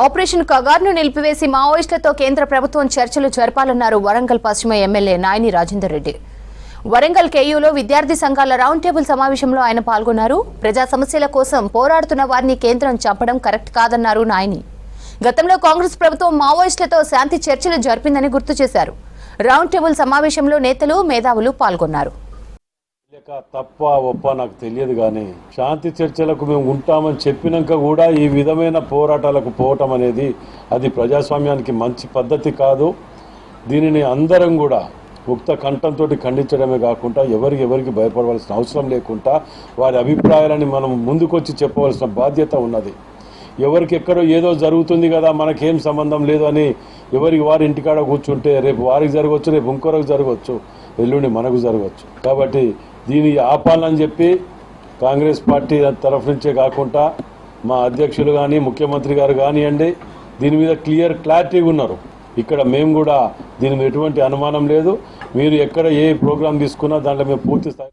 Operation కగార్ను నిలిపివేసి మావోయిస్టులతో కేంద్ర ప్రభుత్వం చర్చలు జరపాలన్నారు వరంగల్ పశ్చిమ ఎమ్మెల్యే నాయని రాజేందర్ రెడ్డి. వరంగల్ కేయూలో విద్యార్థి సంఘాల రౌండ్ టేబుల్ సమావేశంలో ఆయన పాల్గొన్నారు. ప్రజా సమస్యల కోసం పోరాడుతున్న వారిని కేంద్రం చంపడం కరెక్ట్ కాదన్నారు నాయని. గతంలో కాంగ్రెస్ ప్రభుత్వం మావోయిస్టులతో శాంతి చర్చలు జరిపిందని గుర్తు చేశారు. రౌండ్ టేబుల్ సమావేశంలో నేతలు, మేధావులు పాల్గొన్నారు. తప్ప ఒప్ప నాకు తెలియదు, కానీ శాంతి చర్చలకు మేము ఉంటామని చెప్పినాక కూడా ఈ విధమైన పోరాటాలకు పోవటం అనేది అది ప్రజాస్వామ్యానికి మంచి పద్ధతి కాదు. దీనిని అందరం కూడా ముక్త కంఠంతో ఖండించడమే కాకుండా ఎవరికి భయపడవలసిన అవసరం లేకుండా వారి అభిప్రాయాలని మనం ముందుకొచ్చి చెప్పవలసిన బాధ్యత ఉన్నది. ఎవరికి ఎక్కడో ఏదో జరుగుతుంది కదా, మనకేం సంబంధం లేదు అని ఎవరికి వారి ఇంటికాడ కూర్చుంటే రేపు వారికి జరగవచ్చు, రేపు ఇంకొరకు జరగవచ్చు, ఎల్లుండి మనకు జరగవచ్చు. కాబట్టి దీన్ని ఆపాలని చెప్పి కాంగ్రెస్ పార్టీ తరఫు నుంచే కాకుండా మా అధ్యక్షులు కానీ ముఖ్యమంత్రి గారు కానివ్వండి దీని మీద క్లారిటీగా ఉన్నారు. ఇక్కడ మేము కూడా దీని మీద ఎటువంటి అనుమానం లేదు. మీరు ఎక్కడ ఏ ప్రోగ్రాం తీసుకున్నా దాంట్లో మేము పూర్తి స్థాయి